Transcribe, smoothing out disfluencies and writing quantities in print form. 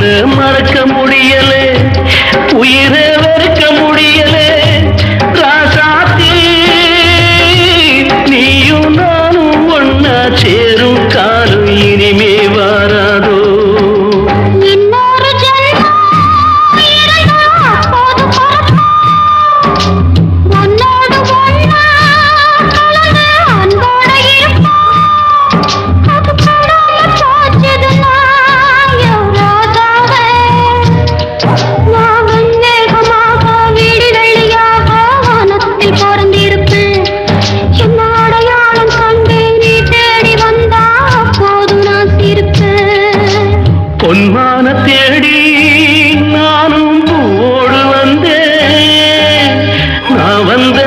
உன்னை மறக்க முடியலே, உயிரை வெறுக்க முடியலே. ராசாத்தி நீயும் நானும் ஒன்னா சேரும் காலம் இனிமே வாராதோ. பொன்மான தேடி நானும் பூவோடு வந்தேன், நான் வந்த